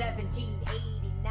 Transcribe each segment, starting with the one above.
1789.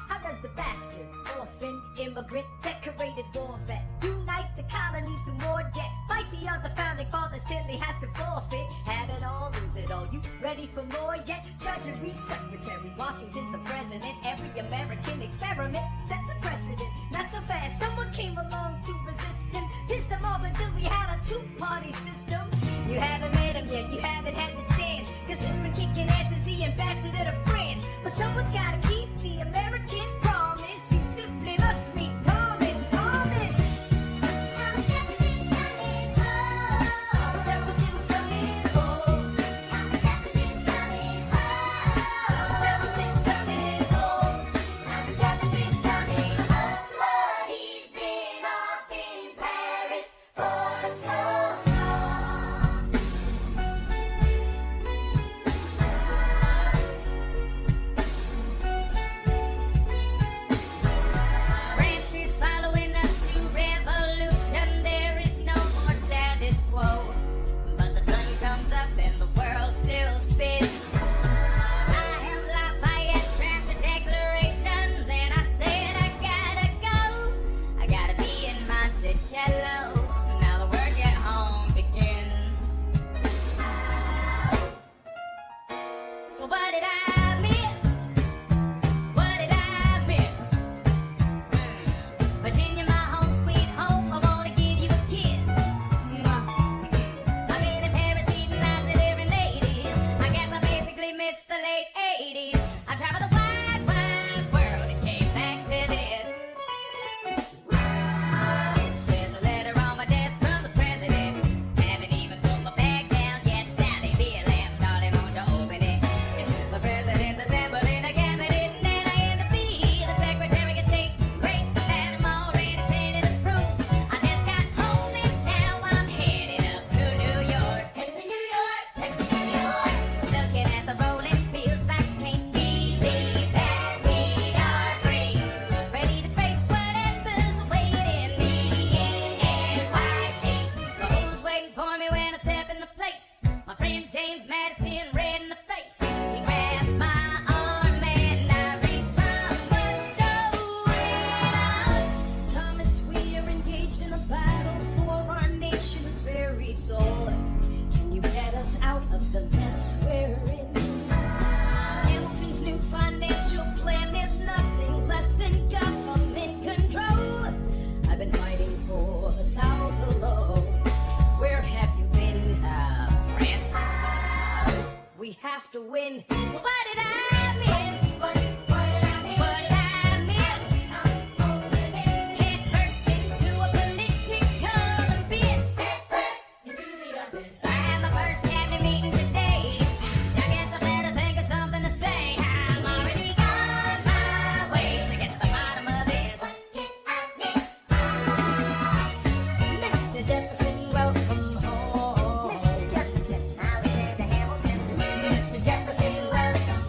How does the bastard, orphan, immigrant, decorated war vet unite the colonies through more debt? Fight the other founding fathers till he has to forfeit. Have it all, lose it all. You ready for more yet? Treasury Secretary, Washington's the president. Every American experiment sets a precedent. Not so fast, someone came along to resist him. Pissed him off until we had a two-party system. You haven't met him yet, you haven't had the chance, cause he's been kicking ass as the ambassador to France. But someone's gotta keep the American promise. You simply must meet Thomas. Thomas Jefferson's coming home. Thomas Jefferson's coming home. Thomas Jefferson's coming home. Thomas Jefferson's coming home. Thomas Jefferson's coming home. Lord, he's been off in Paris for so long. France is following us to revolution. There is no more status quo. But the sun comes up and the world still spins. I have Lafayette draft the declarations, and I said I gotta go. I gotta be in Monticello. Now the work at home begins. So what did I miss? What did I miss? Virginia, my home, sweet home, I wanna give you a kiss. I've been in Paris, meeting lots of different ladies. I guess I basically missed the late 80s. I traveled the wide, wide world and came back to this. There's a letter on my desk from the president. Haven't even put my bag down yet. Sally BLM, darling, won't you open it? This is the president's assembling a cabinet, and then I end up being the Secretary of State. Great, and I'm already sending the proof. I just got home and now I'm headed up to New York. Headed to New York, headed to New York. Looking at the rolling fields, I can't believe that we are free. Ready to face whatever's awaiting me in NYC. But who's waiting for me when I step in the place? My friend James Madison, red in the face. He grabs my arm and I respond, what's going on? Thomas, we are engaged in a battle for our nation's very soul. Can you get us out of the mess we're in? Hamilton's new financial plan is nothing less than government control. I've been fighting for the South alone. Where have you been, France? We have to win. What did I miss? What did I miss? Head first into a political abyss. I had my first cabinet meeting today. I guess I better think of something to say. I'm already on my way to get to the bottom of this. Mr. Jefferson, welcome home. Mr. Jefferson, I was in the Hamilton. Mr. Jefferson, welcome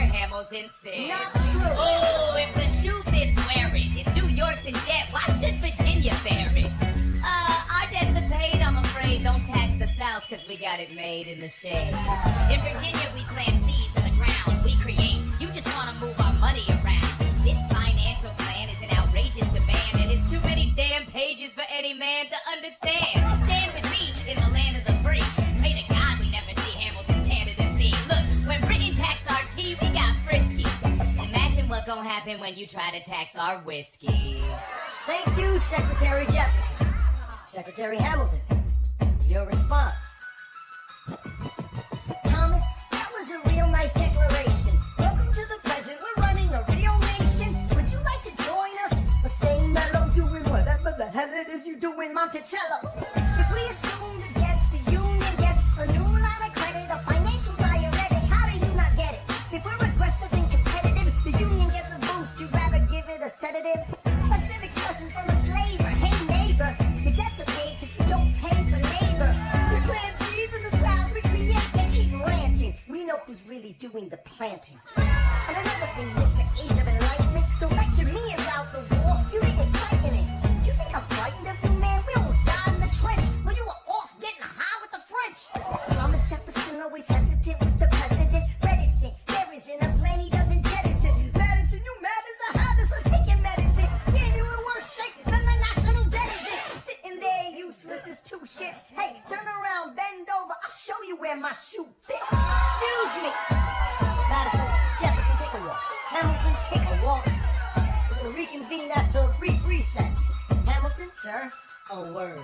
Hamilton said. Not true. Oh, if the shoe fits, wear it. If New York's in debt, why should Virginia bear it? Our debts are paid, I'm afraid. Don't tax the South, cause we got it made in the shade. In Virginia, we plant seeds in the ground. We create. You just wanna move our money around. This financial plan is an outrageous demand, and it's too many damn pages for any man to understand. Stand with me in the land of the free. Pray to God we never see Hamilton's candidacy. Look, when Britain taxed our gonna happen when you try to tax our whiskey? Thank you, Secretary Jefferson. Secretary Hamilton, your response. Thomas, that was a real nice declaration. Welcome to the present, we're running a real nation. Would you like to join us? Or stay mellow, doing whatever the hell it is you do in Monticello? If we assume the debts, the union gets a new line of credit, a financial diuretic, how do you not get it? If we're aggressive and competitive, the union gets a boost, you'd rather give it a sedative? A civics lesson from a slaver, hey neighbor, your debts are paid cause you don't pay for labor. We plant seeds in the south, we create, they keep ranting. We know who's really doing the planting. And another thing, Mr. Age of Enlightenment, don't lecture me about the war, you didn't fight in it. You think I'm frightened of you, man? We almost died in the trench, while you were off getting high with the French. Thomas Jefferson always hesitant with the president, reticent. There isn't a plan he doesn't jettison. Madison, you mad as a hat as I'm taking medicine. Damn, you in worse shape than the national debt is in. Sitting there useless as two shits. Hey, turn around, bend over, I'll show you where my shoe fits. Excuse me. Madison, Jefferson, take a walk. Hamilton, take a walk. We're gonna reconvene after a brief recess. Hamilton, sir, a word.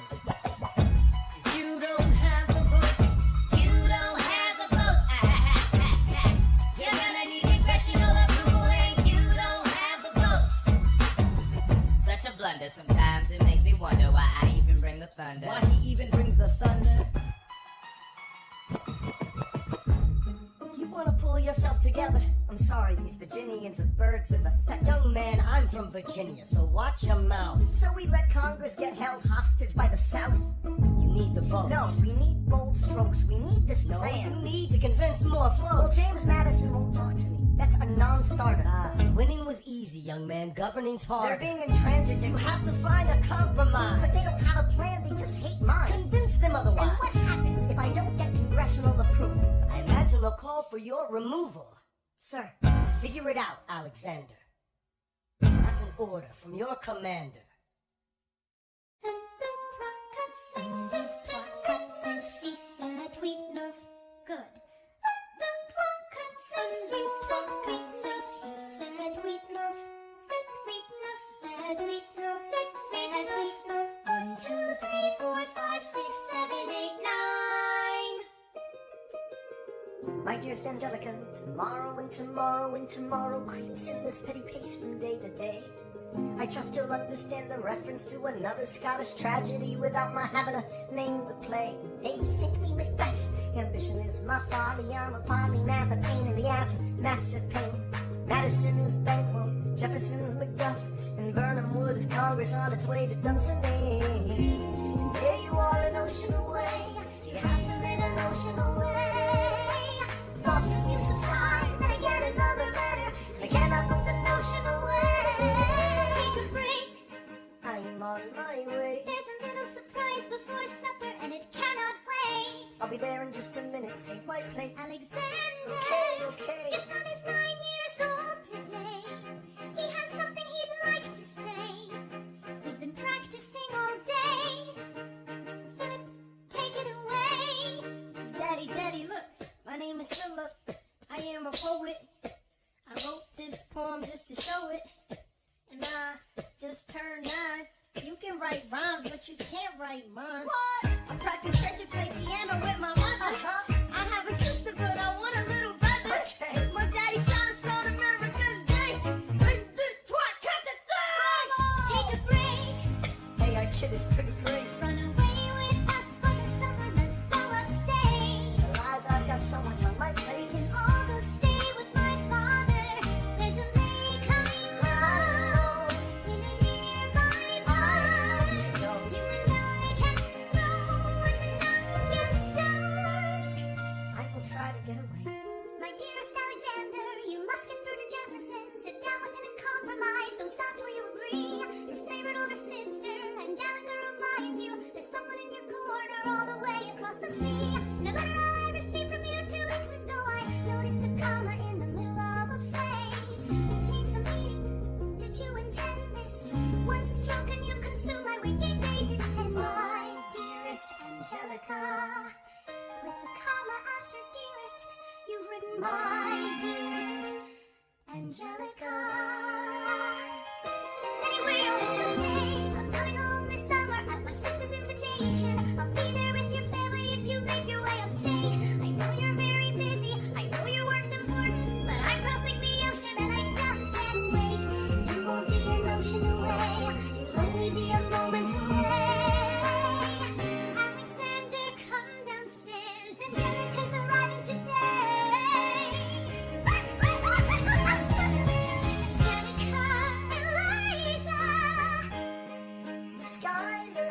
You don't have the votes. You don't have the votes. You're gonna need congressional approval and you don't have the votes. Such a blunder. Sometimes it makes me wonder why I even bring the thunder. Why he even brings the thunder? You wanna pull yourself together? I'm sorry, these Virginians are birds of a feather. Young man, I'm from Virginia, so watch your mouth. So we let Congress get held hostage by the South? You need the votes. No, we need bold strokes. We need this plan. You need to convince more folks. Well, James Madison won't talk to me. That's a non-starter. Winning was easy, young man. Governing's hard. They're being intransigent. You have to find a compromise. But they don't have a plan. They just hate mine. Convince them otherwise. And what happens if I don't get congressional approval? I imagine they'll call for your removal. Sir, figure it out, Alexander. That's an order from your commander. One, two, three, four, five, six, seven, eight, nine. My dearest Angelica, tomorrow and tomorrow and tomorrow creeps in this petty pace from day to day. I trust you'll understand the reference to another Scottish tragedy without my having to name the play. They think me Macbeth, ambition is my folly, I'm a polymath, a pain in the ass, massive pain. Madison is Banquo, Jefferson is Macduff, and Burnham Wood is Congress on its way to Dunsinane. And there you are an ocean away, you have to live an ocean away. Thoughts of you subside, then I get another letter, I cannot put the notion away. Take a break. I'm on my way. There's a little surprise before supper, and it cannot wait. I'll be there in just a minute, save my plate. Alexander, Okay. your son is 9 years old today. He has something he'd like to say. He's been practicing all day. Philip, take it away. Daddy, look, my name is Philip. I am a poet. I wrote this poem just to show it. And I just turned 9. You can write rhymes, but you can't write mine. What? I practice stretch and play piano with my mother. I have a sister, but I want a little brother. Okay. My daddy's trying to start America's day. And the twat cut the Take a break. Hey, our kid is pretty great. Run away with us for the summer. Let's go upstate. Realize I've got so much on my plate. We can all go stay with my father. There's a lake coming up in a nearby pond. To go. You and I can go when the night gets dark. I will try to get away. My dearest Alexander, you must get through to Jefferson. Sit down with him and compromise. Don't stop till you agree. Your favorite older sister, Angelica, reminds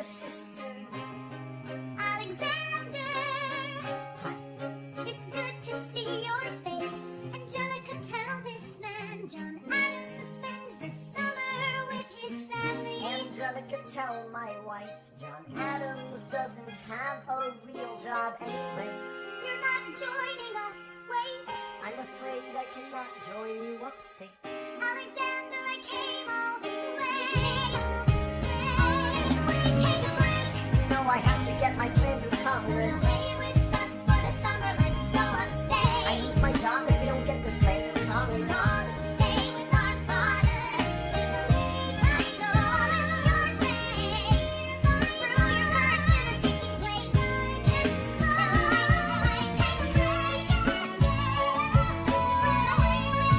your sisters. Alexander, Hi. it's good to see your face. Angelica, tell this man John Adams spends the summer with his family. Angelica, tell my wife John Adams doesn't have a real job anyway. You're not joining us, wait. I'm afraid I cannot join you upstate. Alexander, I came all this way. Everybody take a break. No, I have to get my plan through Congress. Away with us for the summer, let's go upstate. I lose my job if we don't get this plan through Congress. All who stay with our father. There's a league I know is your race. Screw your words to the sticking place. Everybody take a break. We're away with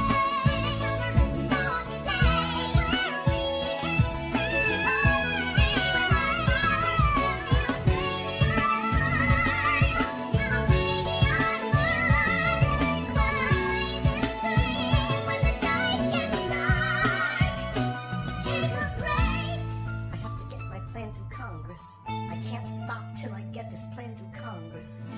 the summer, let's go upstate. Where we can stay. All who stay with our father. You take your time. Now maybe I will. Close your eyes and breathe when the night gets dark. Take a break. I have to get my plan through Congress. I can't stop till I get this plan through Congress.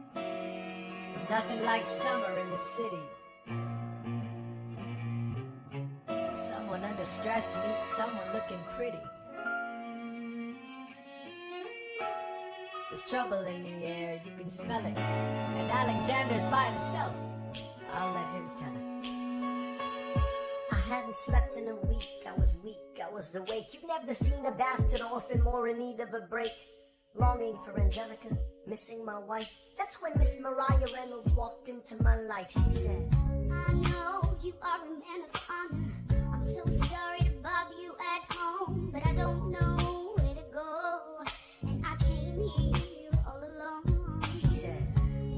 There's nothing like summer in the city. Someone under stress meets someone looking pretty. There's trouble in the air, you can smell it. And Alexander's by himself. I'll let him tell it. I hadn't slept in a week, I was weak, I was awake. You've never seen a bastard orphan more in need of a break. Longing for Angelica, missing my wife. That's when Miss Mariah Reynolds walked into my life. She said, I know you are a man of honor. I'm so sorry to bother you at home, but I don't know where to go. And I came here all alone. she said,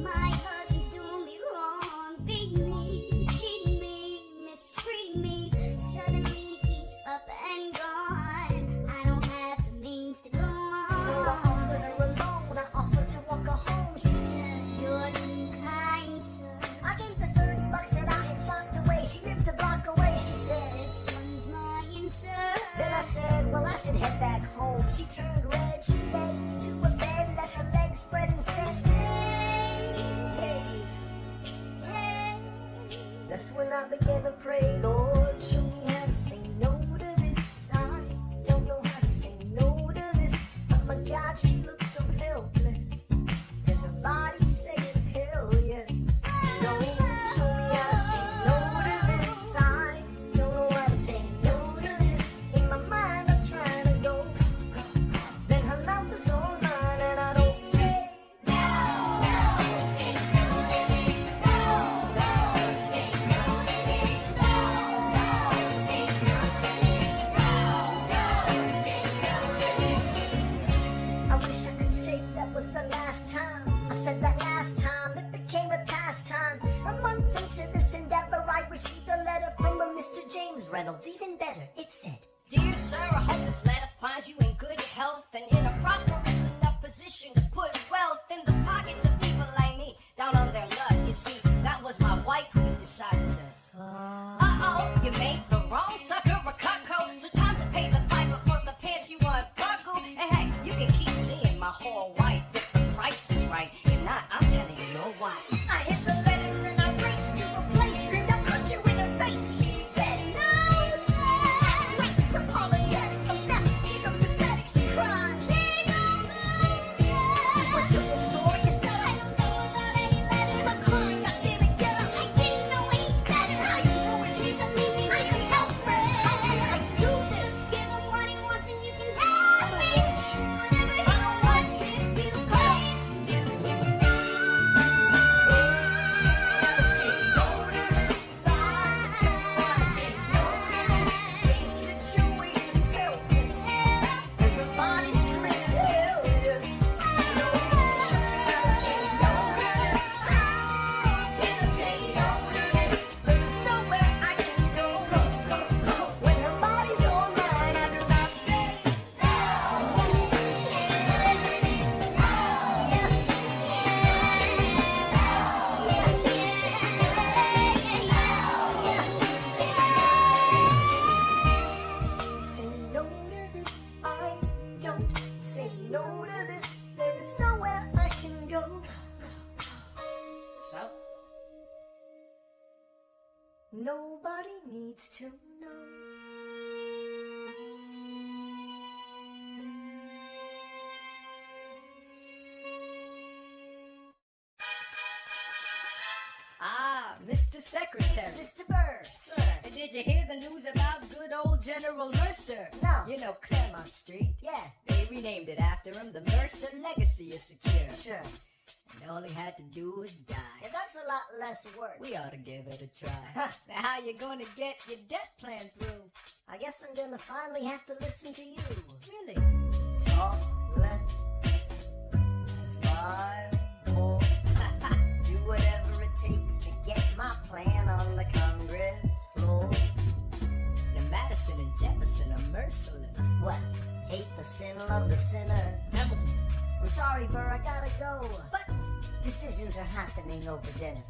My husband's doing me wrong, beating me, cheating me, mistreating me. Suddenly he's up and gone. I don't have the means to go on. so I offered her a loan, I offered to walk her home. She said, You're too kind, sir. I gave her $30 that I had socked away. She lived a block away, she said. This one's mine, sir. Then I said, well, I should head back home. She turned red, she led me to a bed, let her legs spread and said, hey. That's when I began to pray, Lord, show me how to say no to this. I don't know how to say no to this. Oh my God, she looks so helpless. And her body saying hell yes. No, show me how to say no to this. I don't know how to say no to this. In my mind, I'm trying to go. Then her mouth is all mine, and I don't say I wish I could say that was the last time. I said that last time, it became a pastime. A month into this endeavor, I received a letter from a Mr. James Reynolds. Even better, it said, Dear sir, I hope this letter finds you in good health and in a prosperous enough position to put wealth in the pockets of people like me down on their luck. You see, that was my wife who decided to. Uh-oh, you made the wrong sucker a cuckold. So time to pay the piper for the pants you unbuckled. And hey, you can keep seeing my whole wife if the price is right. If not, I'm telling you no why. I hit the letter and I raced to a place, screamed, I'll cut you in the face. She said, No, sir. dressed apologetic, a mess, she looked pathetic, she cried. Big old news, So what's your full story? You said, I don't know about any letters. stop crying, I didn't get up. I didn't know any better. Now you know it. Please don't leave me I am helpless. How can I do this? Just give him what he wants and you can have me. Whatever he I don't want wants, you. if you pay, you can stay. out of this, there is nowhere I can go. So? Nobody needs to know. Ah, Mr. Secretary. Mr. Bird. Sir, did you hear the news about good old General Mercer? No. You know Claremont Street? Yeah, They renamed it after him. The Mercer legacy is secure. sure. And all he had to do was die. Yeah, that's a lot less work. We ought to give it a try. Now, how you gonna get your debt plan through? I guess I'm gonna finally have to listen to you. Really? Talk less, smile more, do whatever it takes to get my plan on the Congress floor. Now, Madison and Jefferson are merciless. What? Hate the sin, love the sinner. Hamilton. I'm sorry, Burr, I gotta go. But decisions are happening over dinner.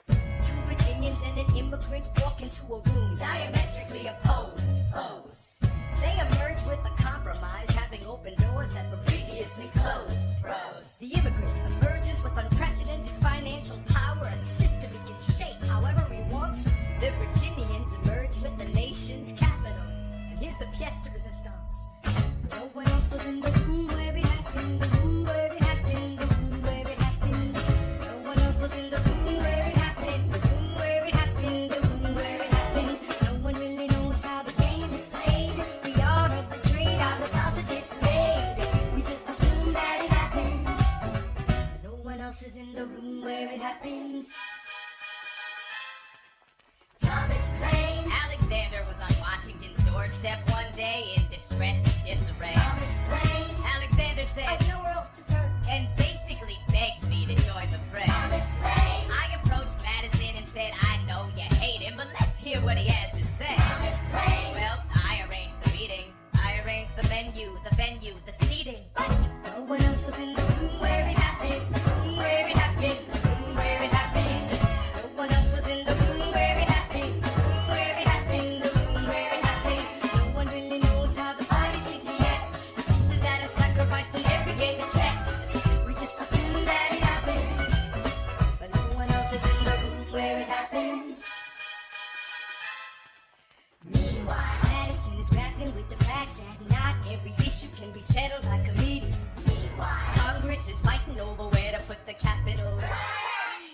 Two Virginians and an immigrant walk into a room diametrically opposed foes. They emerge with a compromise, having opened doors that were previously closed. Bros. The immigrant emerges with unprecedented financial power, a system he can shape however he wants. The Virginians emerge with the nation's capital. And here's the pièce de résistance. No one else was in the room where it happened, the room where it happened, the room where it happened. No one else was in the room where it happened, the room where it happened, the room where it happened. No one really knows how the game is played, the art of the trade, how the sausage gets made. We just assume that it happens, but no one else is in the room where it happens. Thomas claims Alexander was on Washington's doorstep one day in distress and disarray. Thomas claims Alexander I said, have nowhere else to turn. and basically begged me to join the fray. Thomas claims I approached Madison and said, I know you hate him, but let's hear what he has to say. Thomas claims Well, I arranged the meeting. I arranged the menu, the venue, the seating. But no one else was in the room where it happened, the room where it happened, the room where it happened. No one else was in the room where it happened, the room where it happened, the room where it happened. No one really knows how the party gets yes. The pieces that are sacrificed in every game of chess. We just assume that it happens, but no one else is in the room where it happens. Meanwhile, Madison is grappling with the fact that not every issue can be settled by committee. Meanwhile, Congress is fighting over where to put the capital.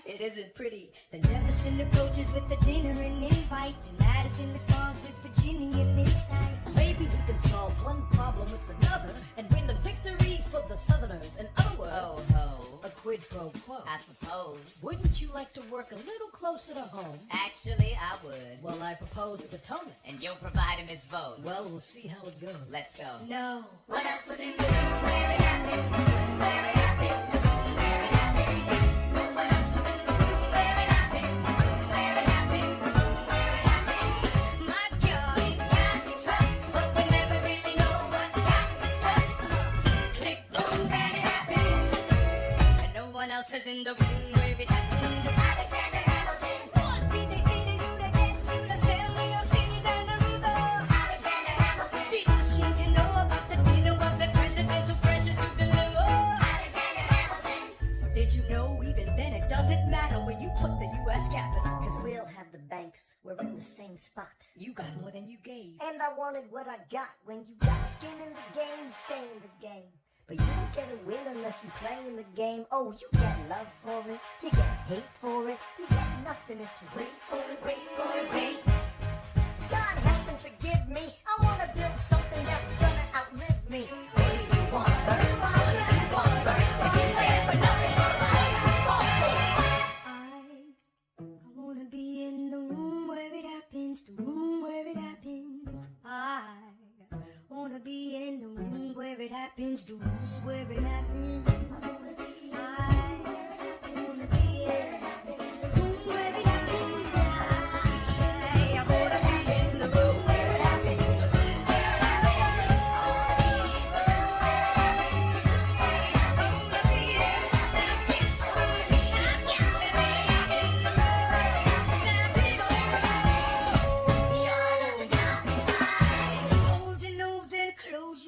It isn't pretty. Then Jefferson approaches with a dinner and invite, and Madison responds with Virginian insight. Maybe we can solve one problem with another and win the victory for the Southerners. In other words, Oh ho, a quid pro quo. I suppose. Wouldn't you like to work a little closer to home? Actually, I would. Well, I propose Potomac. And you'll provide him his votes. Well, we'll see how it goes. Let's go. No. What else was in the room where it happened? The room where it happened, the room where it happened. No one else was in the room where it happened. The room where it happened, the room where it happened. My God. We got to trust, but we never really know what got discussed. Click, boom, and it happened. And no one else is in the room where it happened. Alexander Hamilton. What did they say to you to get you to sail New York City down the river? Alexander Hamilton. Did Washington know about the dinner? Was there presidential pressure to deliver? Alexander Hamilton. Did you know even then it doesn't matter where you put the U.S. capital? Cause we'll have the banks. We're in the same spot. You got more than you gave. And I wanted what I got. When you got skin in the game, you stay in the game. But you don't get a win unless you play in the game. Oh, you get love for it, you get hate for it, you get nothing if you wait for it, wait for it, wait. God help and forgive me. I wanna build something that's gonna outlive me. What do you want, Bert? What do you want, Bert? If you stand for nothing, what do you fall for? I wanna be in the room where it happens, the room where it happens. I wanna be in the room where it happens, the room where it happens. I wanna be in the room where it happens. I wanna be in the room where it happens. Hold your nose and close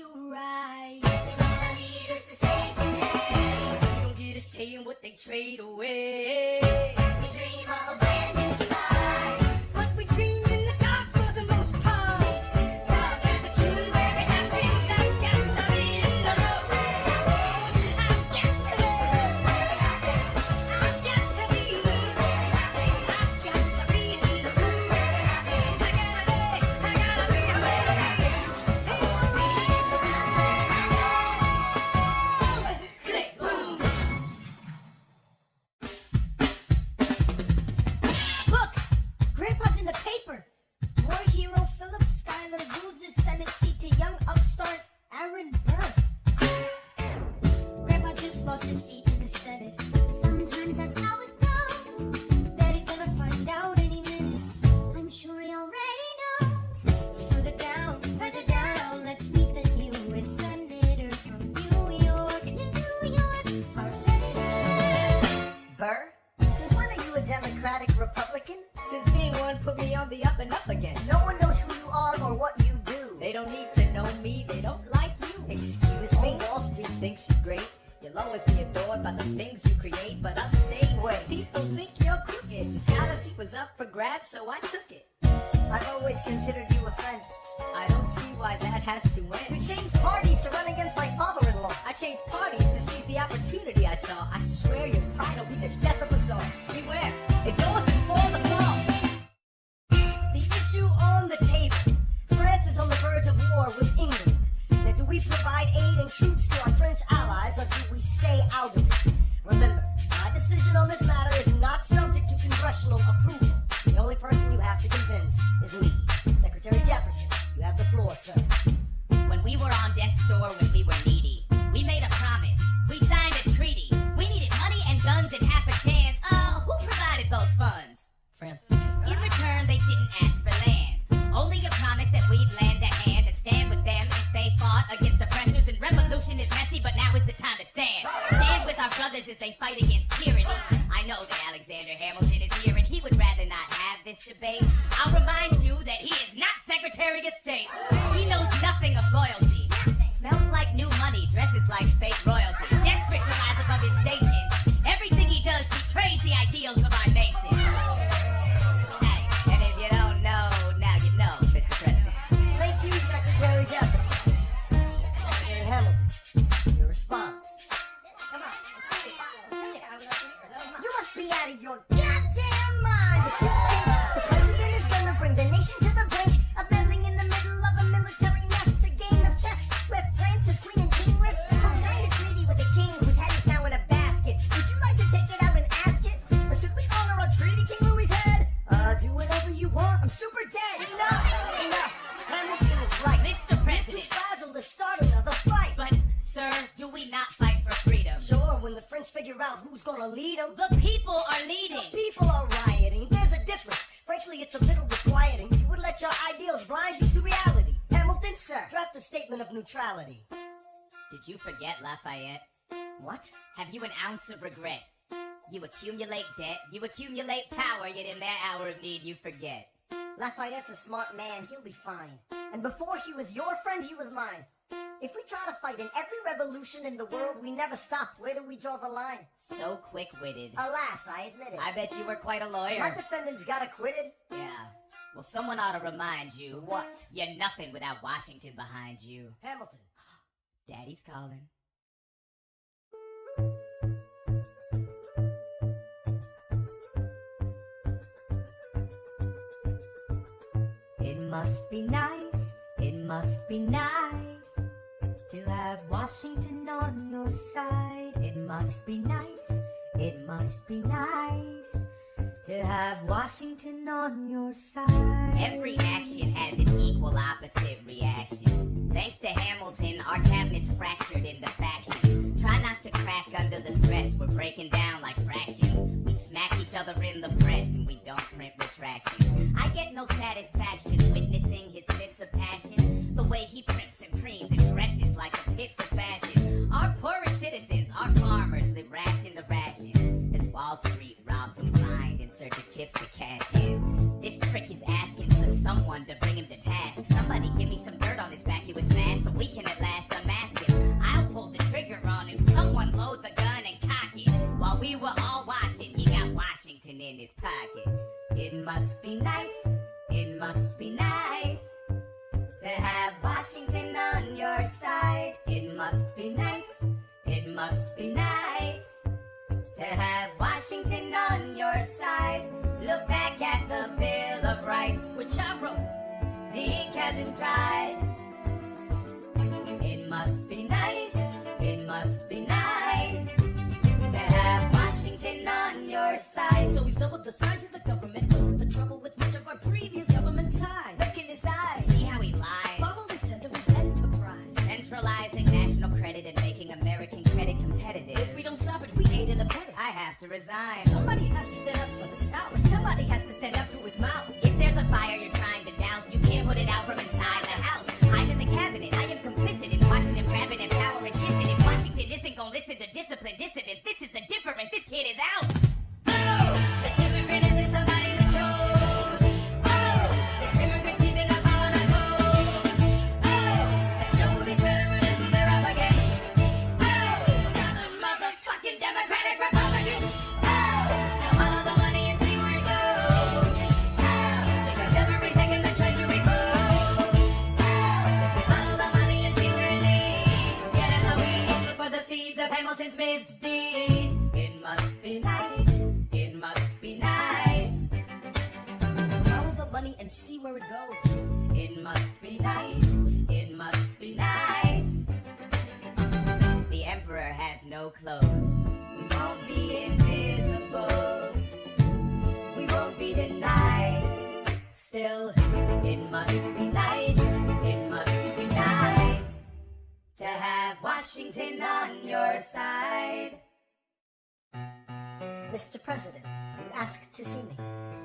fade away. We dream of a brand new start. But we dream in the dark for the most part. Love is a tune where it happens. I've got to be in the road. I've got to be. I've got to be. I've got to be in the room. I gotta be click, boom. Look, Grandpa's in the paper. War hero Philip Schuyler loses Senate seat to young upstart Aaron Burr. Grandpa just lost his seat in the Senate. Sometimes that's how it goes. Daddy's gonna find out any minute. I'm sure he already knows. Further down, let's meet the newest senator from New York. New York, Our senator. Burr, since when are you a Democratic Republican? Since being one put me on the up and up again. No one knows who you are or what you do. They don't need to know me, they don't like you. Excuse me? Wall Street thinks you're great. You'll always be adored by the things you create, but upstate, Wait. people think you're crooked. The scholar seat was up for grabs, so I took it. I've always considered you a friend. I don't see why that has to You end. changed parties to run against my father-in-law. I changed parties to seize the opportunity I saw. I swear your pride will be the death of us all. Beware, it goeth before the fall. The issue on the table. France is on the verge of war with England. Now, do we provide aid and troops to our French allies, or do we stay out of it? Remember, my decision on this matter is not subject to congressional approval. The only person you have to convince is me. Secretary Jefferson, you have the floor, sir. When we were on death's door, when we were needy, we made a promise. We signed a treaty. We needed money and guns and half a chance. Who provided those funds? France. In return, they didn't ask for land. Only a promise that we'd lend a hand and stand with them if they fought against oppressors. And revolution is messy, but now is the time to stand. Stand with our brothers as they fight against tyranny. I know that Alexander Hamilton is here and he would rather not have this debate. I'll remind you that he is not Secretary of State. He knows nothing of loyalty. Smells like new money, dresses like fake royalty. Desperate to rise above his station. Everything he does betrays the ideals of our nation. Hey, and if you don't know, now you know, Mr. President. Thank you, Secretary Jefferson. Secretary Hamilton, your response. Come on, let's do it. You must be out of your goddamn mind if you think the president is gonna bring the nation to the brink of meddling in the middle of a military mess, a game of chess where France is queen and kingless. Who signed a treaty with a king whose head is now in a basket? Would you like to take it out and ask it? Or should we honor our treaty, King Louis's head? Do whatever you want. I'm super dead. Enough. Hamilton is right. Mr. You're too President. fragile to start another fight. But, sir, do we not fight for freedom? Sure, when the French figure out who's gonna lead them. The people are leading. People are rioting. There's a difference. Frankly, it's a little disquieting. You would let your ideals blind you to reality. Hamilton, sir, draft a statement of neutrality. Did you forget Lafayette? What? Have you an ounce of regret? You accumulate debt, you accumulate power, yet in their hour of need you forget. Lafayette's a smart man. He'll be fine. And before he was your friend, he was mine. If we try to fight in every revolution in the world, we never stop. Where do we draw the line? So quick-witted. Alas, I admit it. I bet you were quite a lawyer. My defendants got acquitted. Yeah. Well, someone ought to remind you. What? You're nothing without Washington behind you. Hamilton. Daddy's calling. It must be nice, it must be nice to have Washington on your side. It must be nice, it must be nice to have Washington on your side. Every action has an equal opposite reaction. Thanks to Hamilton, our cabinet's fractured into factions. Try not to crack under the stress, we're breaking down like fractions. We smack each other in the press and we don't print retractions. I get no satisfaction witnessing his fits of passion. The way he primps and preens and dresses like a pits of fashion. Our poorest citizens, our farmers live ration to ration. As Wall Street robs them blind in search of chips to cash in. This prick is asking for someone to bring him to task. Somebody give me some dirt on his vacuous mask so we can at last unmask him. I'll pull the trigger on him. Someone load the gun and cock it while we were the size of the government wasn't the trouble with much of our previous government size. Look in his eyes. See how he lies. Follow the sentiments enterprise. Centralizing national credit and making American credit competitive. If we don't stop it, we aid and abet it. I have to resign. Somebody has to stand up for the South. Somebody has to stand up to his mouth. If there's a fire you're trying to douse, you can't put it out from inside the house. I'm in the cabinet. I am complicit in watching them grabbing and power and kissing. And Washington isn't gonna listen to discipline dissidents. This is the difference. This kid is out. This immigrant isn't somebody we chose. This immigrant's keeping us on our toes. And show these veterans who they're up against. Southern motherfucking Democratic Republicans. Now follow the money and see where it goes. Because every second the treasury grows. If we follow the money and see where it leads, get in the weeds, look for the seeds of Hamilton's misdeeds. It must be nice. It must be nice. Follow the money and see where it goes. It must be nice. It must be nice. The emperor has no clothes. We won't be invisible. We won't be denied. Still, it must be nice. It must be nice to have Washington on your side. Mr. President, you asked to see me.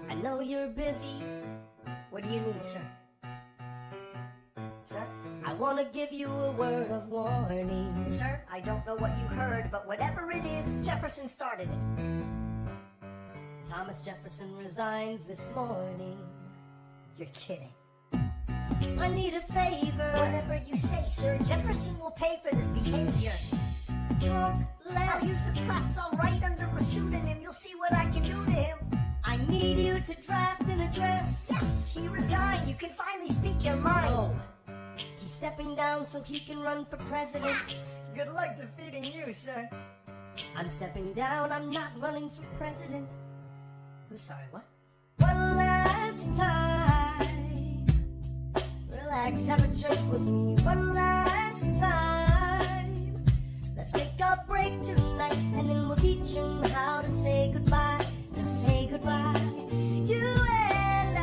I know you're busy. What do you need, sir? Sir, I want to give you a word of warning. Sir, I don't know what you heard, but whatever it is, Jefferson started it. Thomas Jefferson resigned this morning. You're kidding. I need a favor. Whatever you say, sir. Jefferson will pay for this behavior. Talk less. I'll use the press. I'll write under a pseudonym. You'll see what I can do to him. I need you to draft an address. Yes, he resigned. You can finally speak your mind. Oh. He's stepping down so he can run for president. Good luck defeating you, sir. I'm stepping down. I'm not running for president. I'm sorry, what? One last time. Relax, have a drink with me. One last time. Let's take a break tonight, and then we'll teach him how to say goodbye. To say goodbye. You and I.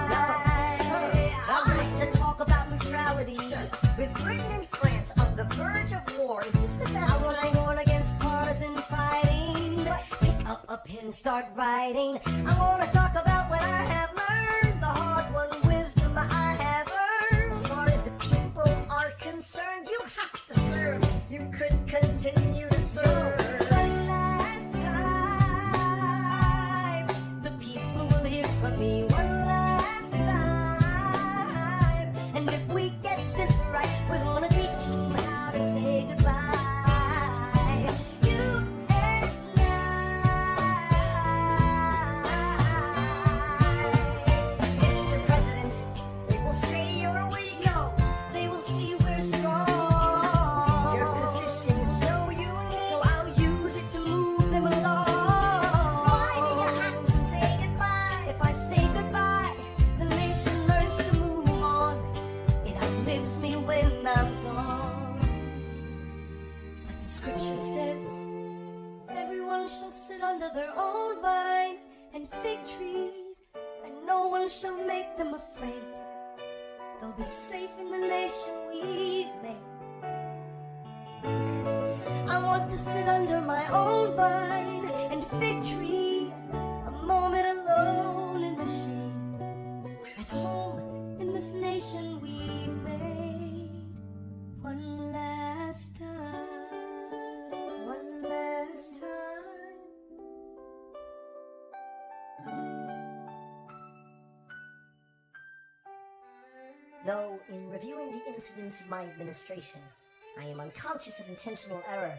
No, sir. I'd like to talk about neutrality. Sir. With Britain and France on the verge of war, is this the best? I want to warn against partisan fighting. Pick up a pen, start writing. I want to talk about what I have learned, the hard-won wisdom I have earned. As far as the people are concerned, you have to serve. You could continue to serve. One last time, the people will hear from me. One last time, and if we get this right, we're gonna teach them how to say goodbye. You and Mr. President, they will say you're weak. No, they will see we're strong. Your position is so unique, so I'll use it to move them along. Why do you have to say goodbye? If I say goodbye, the nation learns to move on. It outlives me when I'm gone. But the scripture says, everyone shall sit under their own vine and fig tree, and no one shall make them afraid. They'll be safe in the nation we've made. I want to sit under my own vine and fig tree, a moment alone in the shade, at home in this nation we've made. One last time, one last time. Though in reviewing the incidents of my administration, I am unconscious of intentional error,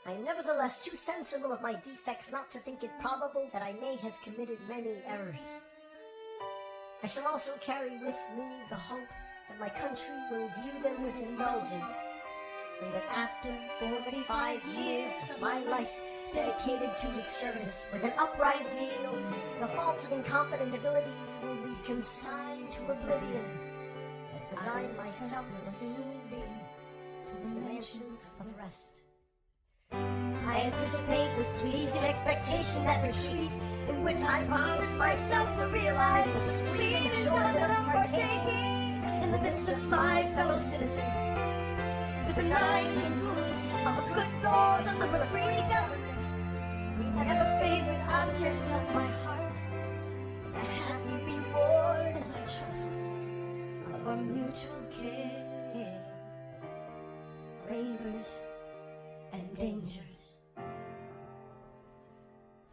I am nevertheless too sensible of my defects not to think it probable that I may have committed many errors. I shall also carry with me the hope that my country will view them with indulgence, and that after 45 years of my life dedicated to its service with an upright zeal, the faults of incompetent abilities will be consigned to oblivion, as I myself will soon be to the mansions of rest. I anticipate with pleasing expectation that retreat in which I promise myself to realize the sweet enjoyment of partaking in the midst of my fellow citizens, the benign influence of the good laws of the free government, the ever-favorite object of my heart, the happy reward as I trust of our mutual care, labors and dangers.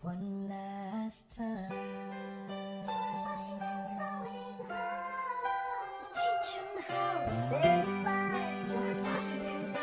One last time. Teach him how to say goodbye. George Washington's going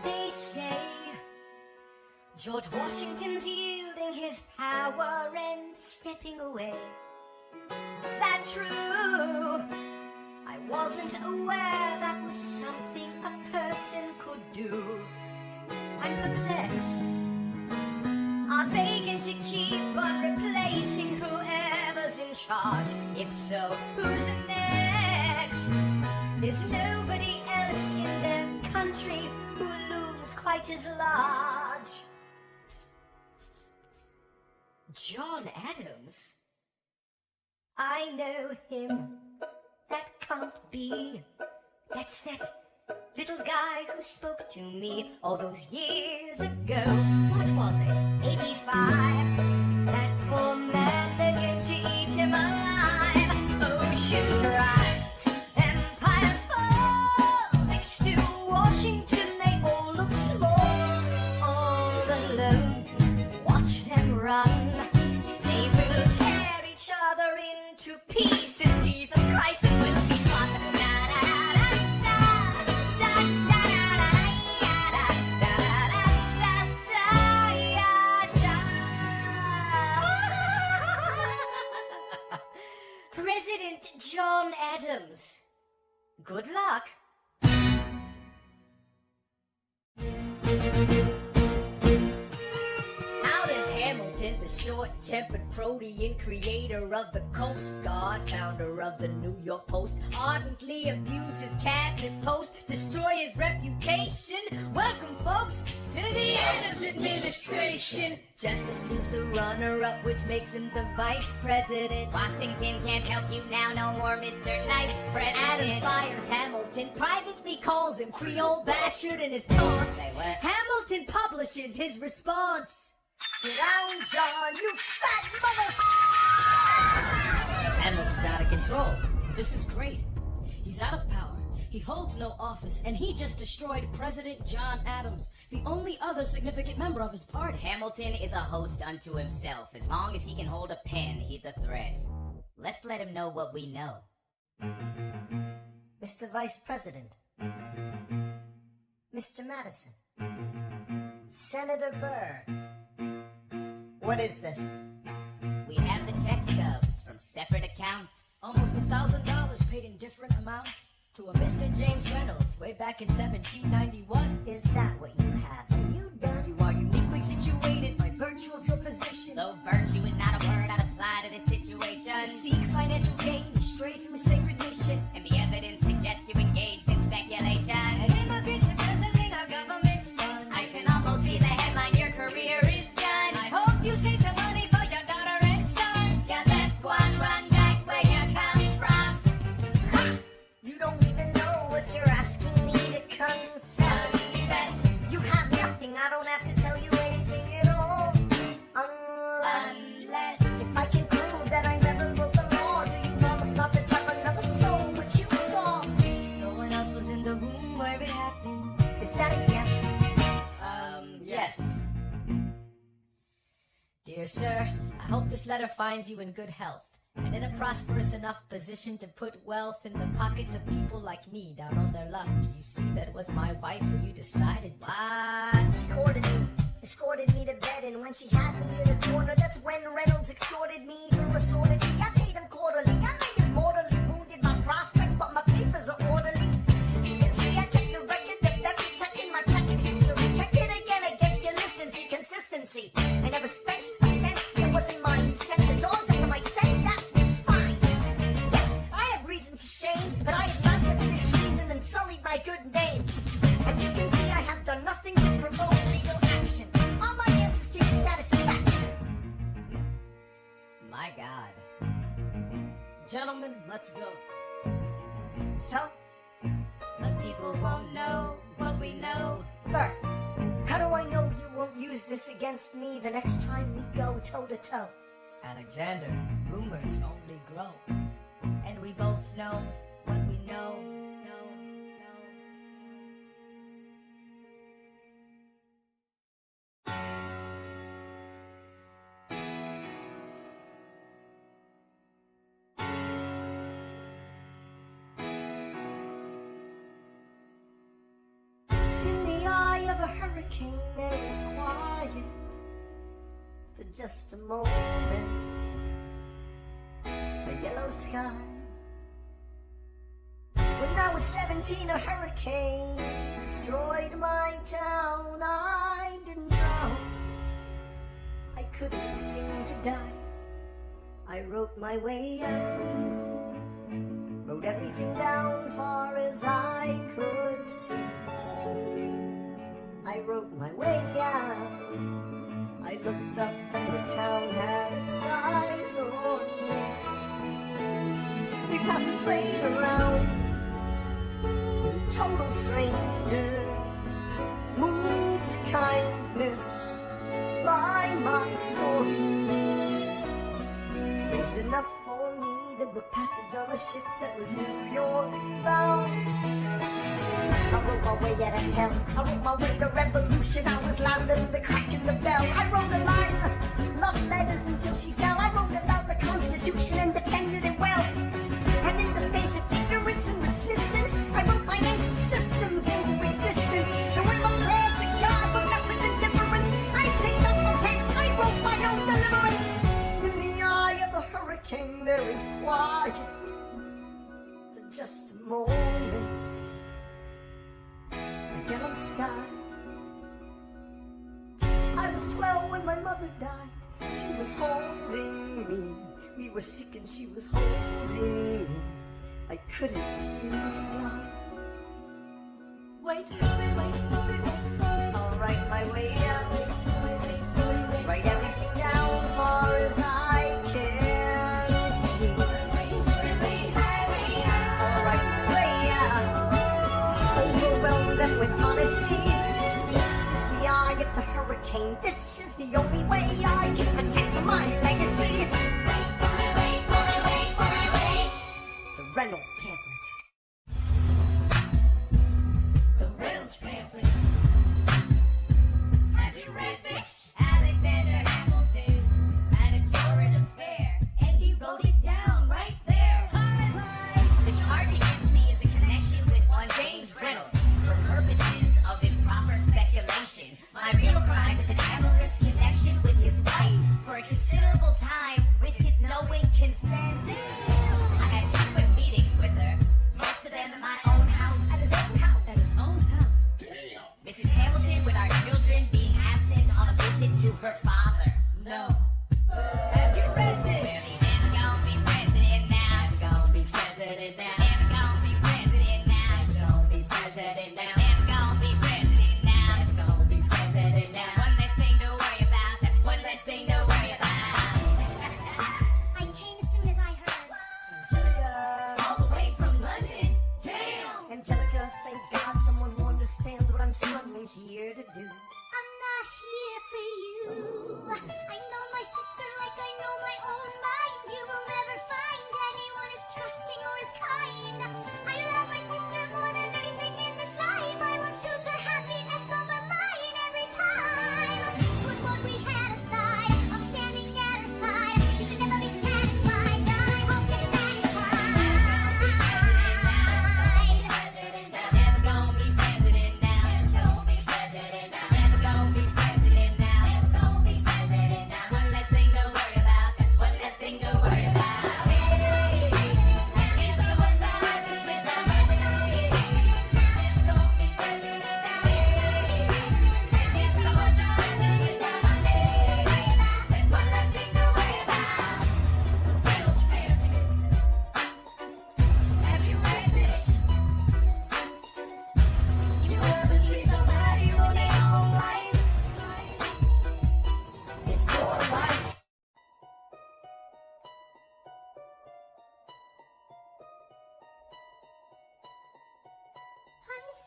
They say George Washington's yielding his power and stepping away. Is that true? I wasn't aware that was something a person could do. I'm perplexed. Are they going to keep on replacing whoever's in charge? If so, who's next? There's nobody else in their country who looms quite as large. John Adams? I know him. That can't be. That's that little guy who spoke to me all those years ago. What was it? 85? That poor man, they're going to eat him alive. Oceans rise, empires fall. Next to Washington, they all look small. All alone, watch them run. They will tear each other into pieces. Jesus Christ, this will be fun. President John Adams. Good luck. How does Hamilton, the short-tempered protean creator of the Coast Guard, founder of the New York Post, ardently abuse his cabinet post, destroy his reputation? Welcome, folks, to the Adams administration. Jefferson's the runner-up, which makes him the vice president. Washington can't help you now, no more Mr. Nice President. Adams fires Hamilton, privately calls him Creole bastard in his taunts. Say what? Hamilton publishes his response. Sit down, John, you fat mother... Hamilton's out of control. This is great. He's out of power. He holds no office, and he just destroyed President John Adams, the only other significant member of his party. Hamilton is a host unto himself. As long as he can hold a pen, he's a threat. Let's let him know what we know. Mr. Vice President. Mr. Madison. Senator Burr. What is this? We have the check stubs from separate accounts. Almost $1,000 paid in different amounts to a Mr. James Reynolds way back in 1791. Is that what you have? Are you done? You are uniquely situated by virtue of your position. Though virtue is not a word I'd apply to this situation. To seek financial gain, you stray from a sacred mission. And the evidence suggests you engaged in speculation. An immigrant embezzling our government funds. I can almost see the headline, your career is done. I hope you save some money for your daughter and sons. Your best one, run back where you come from. You don't even know what you're asking me to confess. Confess. You have nothing, I don't have to tell you anything at all. Unless if I can prove that I never broke the law, do you promise not to tell another soul? Dear sir, I hope this letter finds you in good health and in a prosperous enough position to put wealth in the pockets of people like me down on their luck. You see, that was my wife who you decided to. She courted me, escorted me to bed, and when she had me in a corner, that's when Reynolds extorted me for assorted fee. I paid him quarterly, I may have mortally wounded my prospects, but my papers are orderly. As you can see, I kept a record of every check in my checking history. Check it again against your list and see consistency. I never spent a cent that wasn't mine. You sent the dogs up to my scent, that's fine. Yes, I have reason for shame, but I have not committed treason and sullied my good name. As you can see, I have done nothing to provoke legal action. All my answers to your satisfaction. My God. Gentlemen, let's go. So, The people won't know what we know. Bert, how do I know you won't use this against me the next time we go toe to toe? Alexander, rumors only grow. And we both know what we know. In the eye of a hurricane, there is quiet for just a moment. A yellow sky. When I was 17, a hurricane destroyed my town. I didn't drown. I couldn't seem to die. I wrote my way out. Wrote everything down far as I could see. I wrote my way out. I looked up and the town had its eyes on me. We passed a plane around. Total strangers moved to kindness by my story. Raised enough for me to book passage on a ship that was New York bound. I wrote my way out of hell. I wrote my way to revolution. I was louder than the crack in the bell. I wrote Eliza love letters until she fell. I wrote about the Constitution and defended it well. And in the face of ignorance and resistance, I wrote financial systems into existence. And when my prayers to God were met with indifference, I picked up a pen. I wrote my own deliverance. In the eye of a hurricane, there is quiet for just a moment. A yellow sky. I was 12 when my mother died. She was holding me. We were sick and she was holding me. I couldn't seem to die. Wait for it, wait for it, wait for it. I'll write my way out. Write everything down far as I can see. I'll write my way out. Overwhelm them with honesty. This is the eye of the hurricane. This is the only way I can protect my legacy. The Reynolds pamphlet. The Reynolds pamphlet. Have you read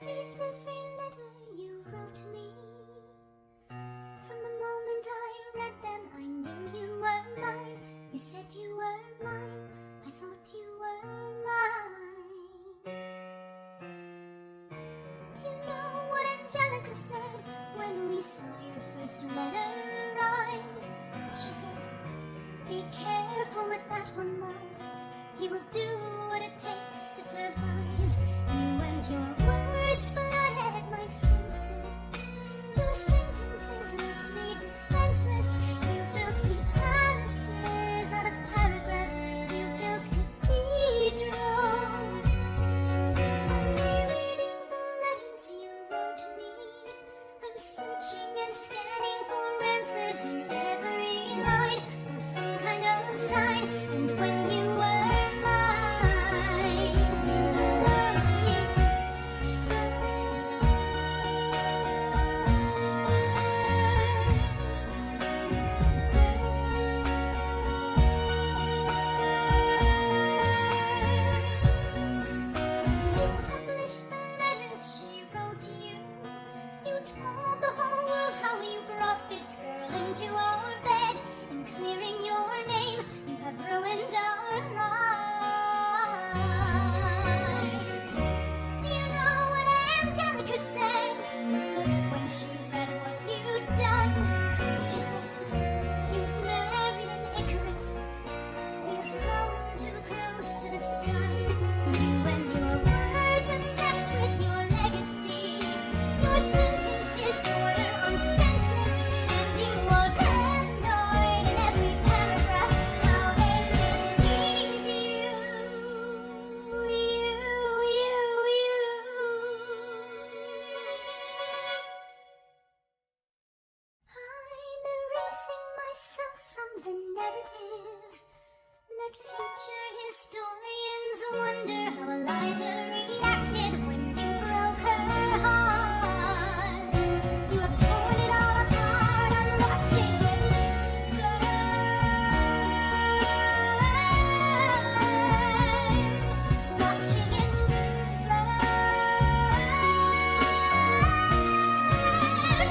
received every letter you wrote me. From the moment I read them, I knew you were mine. You said you were mine. I thought you were mine. Do you know what Angelica said when we saw your first letter arrive? She said, be careful with that one, love. He will do what it takes to survive. You and your words flooded my senses. Your sentences left me defenseless. You built me palaces out of paragraphs. You built cathedrals. I'm rereading the letters you wrote me. I'm searching and scanning for answers in every line, for some kind of sign. And when you were told the whole world how you brought this girl into our bed, and clearing your name, you have ruined our lives. Do you know what Angelica said when she read what you'd done? She said, you've married an Icarus. He has flown too close to the sun. You and your words obsessed with your legacy. Your sentences border on senseless, and you are paranoid in every paragraph. How they deceive you. I'm erasing myself from the narrative. Let future historians wonder how Eliza reacted when you broke her heart. You have torn it all apart. I'm watching it burn. Watching it burn.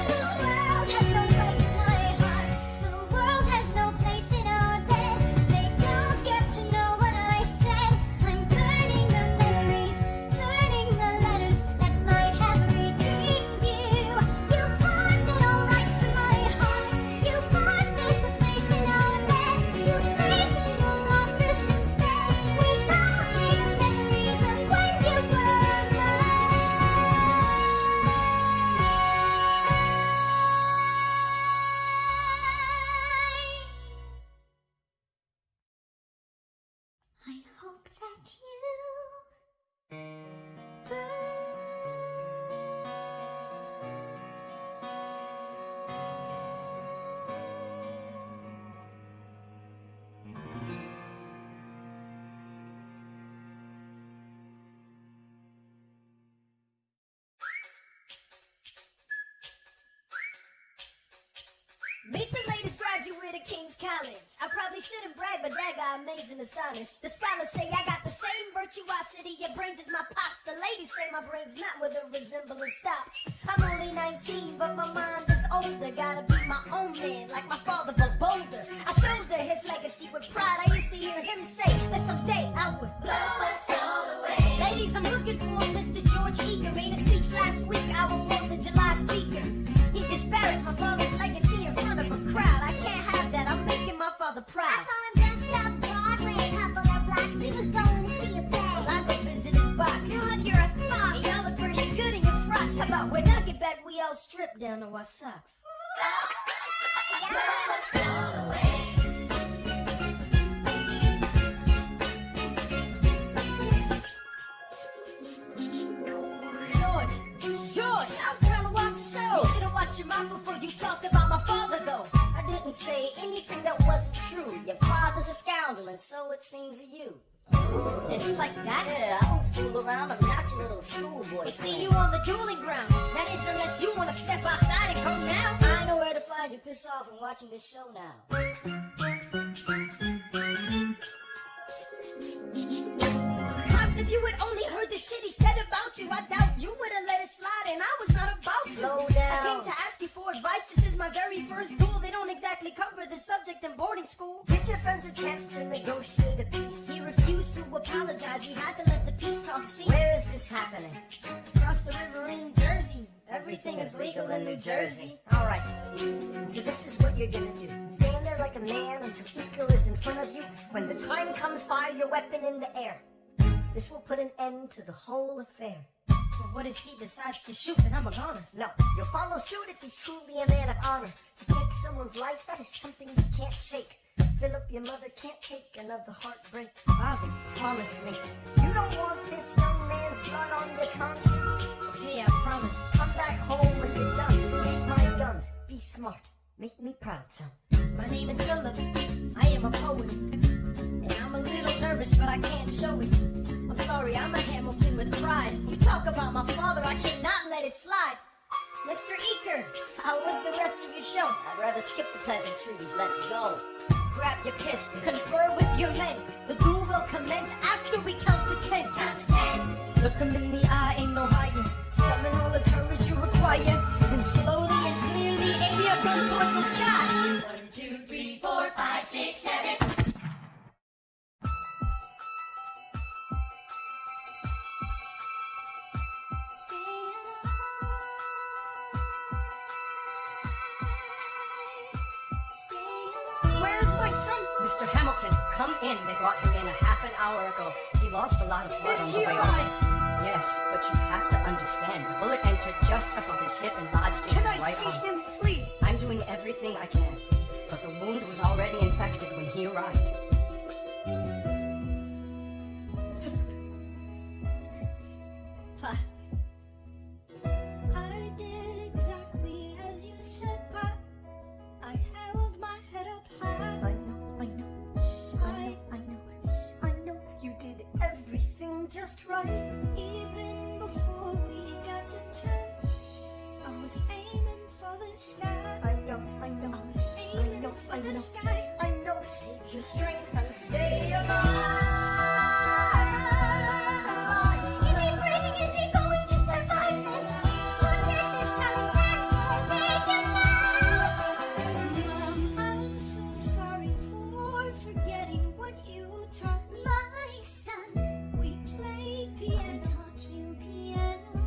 The world has no right to my heart. The world has no place in our bed. They don't get to know what I said. I'm burning the memories, burning the letters that might have redeemed you. You forfeit all rights to my heart. You forfeit the place in our bed. You sleep in your office instead, without me the memories of when you were mine. I hope that you Meet the latest graduate of King's College. I probably shouldn't brag, but that guy amazing astonished. The scholars say I got the same virtuosity. Your brains is my pops. The ladies say my brain's not where the resemblance stops. I'm only 19, but my mind is older. Gotta be my own man, like my father, but bolder. I shoulder his legacy with pride. I used to hear him say that someday I would blow us all away. Ladies, I'm looking for Mr. George Eager. Made a speech last week, our 4th of July speaker. He disparaged my father's legacy in front of a crowd. I can't have that. I'm making my father proud. I saw him dancing up Broadway, a couple of blocks. He was going to see a play. Well, I go visit his box. You look, you're a fox. Y'all look pretty good in your frocks. How about when I get back, we all strip down to our socks? George, I'm trying to watch the show. you should have watched your mouth before you talked about my father, though. I didn't say anything that wasn't true. Your father's a scoundrel, and so it seems to you. It's like that. Yeah, I don't fool around. I'm not your little schoolboy. See you on the dueling ground. That is, unless you want to step outside and come now. I know where to find you. Piss off and watching this show now. Pops, if you had only heard the shit he said about you, I doubt you would have let his my very first duel. They don't exactly cover the subject in boarding school. Did your friends attempt to negotiate a peace? He refused to apologize. We had to let the peace talk cease. Where is this happening? Across the river in Jersey. Everything is legal in New Jersey. Alright, so this is what you're gonna do. Stand there like a man until Iker is in front of you. When the time comes, fire your weapon in the air. This will put an end to the whole affair. But what if he decides to shoot? Then I'm a goner. No, you'll follow suit if he's truly a man of honor. To take someone's life, that is something you can't shake. Philip, your mother can't take another heartbreak. Father, Promise me, you don't want this young man's blood on your conscience. okay, I promise. Come back home when you're done. Take my guns. Be smart. Make me proud, son. My name is Philip. I am a poet. And I'm a little nervous, but I can't show it. I'm sorry, I'm a Hamilton with pride. You talk about my father, I cannot let it slide. Mr. Eaker, how was the rest of your show? I'd rather skip the pleasantries. Let's go. Grab your pistol, confer with your men. The duel will commence after we count to 10. Count to 10. Look 'em in the eye, ain't no hiding. Summon all the courage you require. And slowly and clearly aim your gun towards the sky. 1, 2, 3, 4, 5, 6, 7. Where's my son? Mr. Hamilton, come in. They brought him in a half an hour ago. He lost a lot of blood Is on the he way alive? home. Yes, but you have to understand, the bullet entered just above his hip and lodged in Can his I right see arm. him, please? I'm doing everything I can, but the wound was already infected when he arrived. Pa. I did exactly as you said, Pa. I held my head up high. I know. I know you did everything just right. Even before we got to 10, I was aiming for the sky. I know. I was aiming for the sky. I know. Save your strength and stay alive. Is he breathing? Is he going to survive this? Who did this? Alexander, did you know? I'm so sorry for forgetting what you taught me. My son, We played I piano. taught you piano.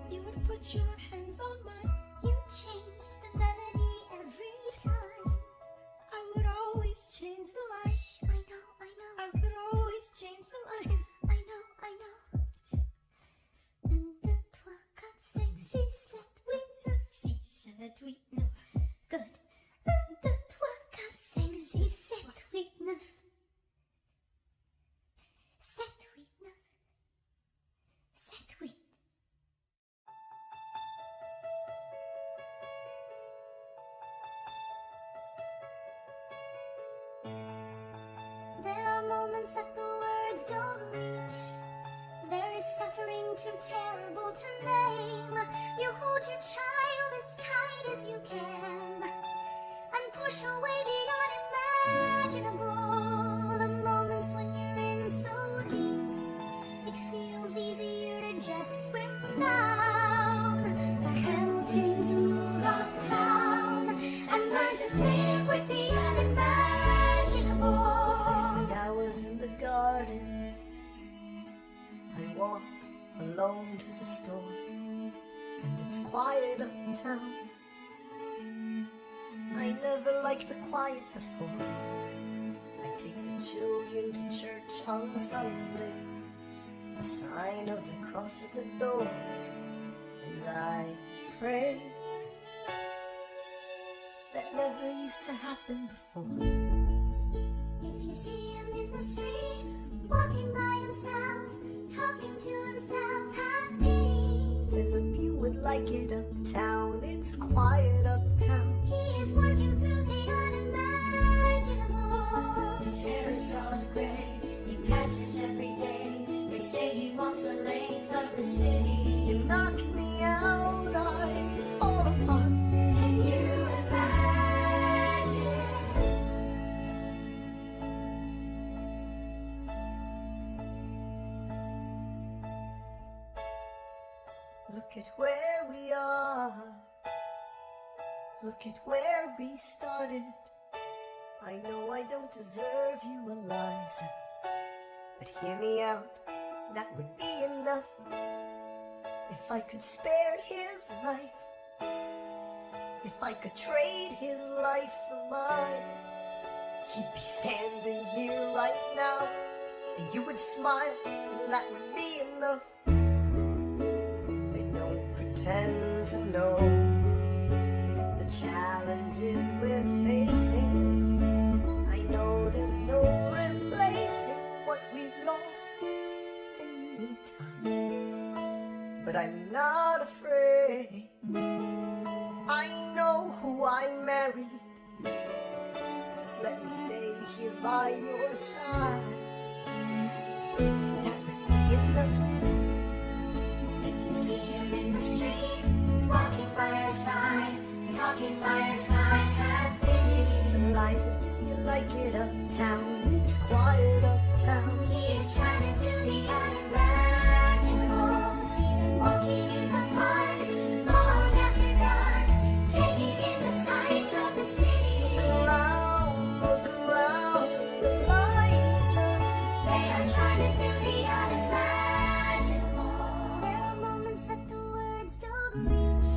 You would put your hands on mine. You changed the melody every time. I would always change the line. I know. I would always change the line. I know. 1, 2, 3, 4, 5, 6, 7, 8, 9. Si, c'est oui, non. Good. 1, 2, 3, 4, 5, 6, 7, 8, 9. 7, 8, 9. 7, 8. There are moments that the words don't reach. There is suffering too terrible to name. You hold your child as tight as you can and push away the unimaginable. The moments when you're in so deep, it feels easier to just swim down. The Hamiltons move on down and learn to live with the unimaginable. Spend hours in the garden. I walk alone to the store, and it's quiet uptown. I never liked the quiet before. I take the children to church on Sunday, a sign of the cross at the door, and I pray. That never used to happen before. If you see him in the street, walking by himself, talking to himself, have pity. Philip, you would like it uptown. It's quiet uptown. He is working through the unimaginable. His hair is gone gray. He passes every day. They say he wants the length of the city. You knock me out, I fall apart. Can you imagine? Look at where we are. Look at where we started. I know I don't deserve you, Eliza, but hear me out, that would be enough. If I could spare his life, if I could trade his life for mine, he'd be standing here right now, and you would smile, and that would be enough. I don't pretend to know the challenges we're facing. I know there's no replacing what we've lost, and you need time, but I'm not afraid. I know who I married. Just let me stay here by your side. That would be enough. If you see him in the street, walking by your side, talking by your side, have pity. Eliza, do you like it uptown? It's quiet uptown. He is trying to do the unimaginable. See him walking in the park, long after dark, taking in the sights of the city. Look around, Eliza. They are trying to do the unimaginable. There are moments that the words don't reach.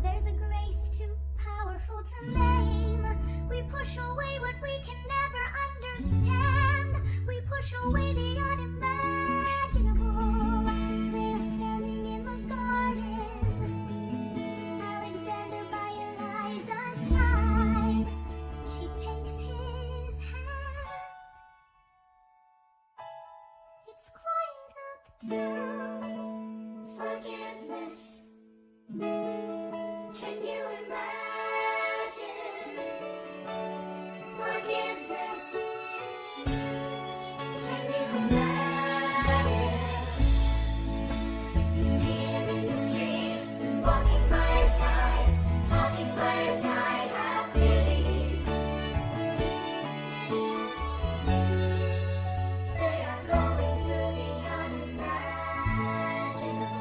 There's a grace too powerful to name. We push away what we can never understand. We push away the unimaginable. They're standing in the garden. Alexander by Eliza's side. She takes his hand. It's quiet uptown. Forgiveness. Can you imagine? Forgiveness. Can you imagine? If you see him in the street, walking by your side, talking by your side, have pity. They are going through the unimaginable.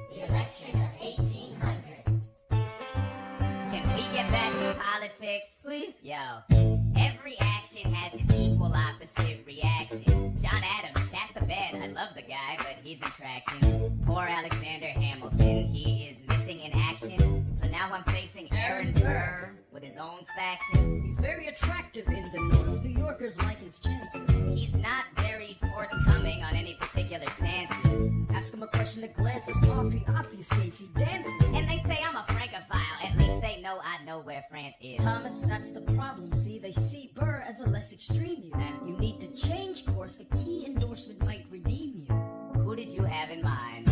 The election of 1800. Can we get back to politics? Please? Yo, every action has its equal opposite reaction. John Adams shat the bed. I love the guy, but he's in traction. Poor Alexander Hamilton, he is missing in action. So now I'm facing Aaron Burr with his own faction. He's very attractive in the North. New Yorkers like his chances. He's not very forthcoming on any particular stances. Ask him a question that glances coffee obfuscates, he dances. And they say I'm a Francophile. At least they know I know where France is. Thomas, that's the problem. See, they see Burr as a less extreme you. You need to change course. A key endorsement might redeem you. Who did you have in mind?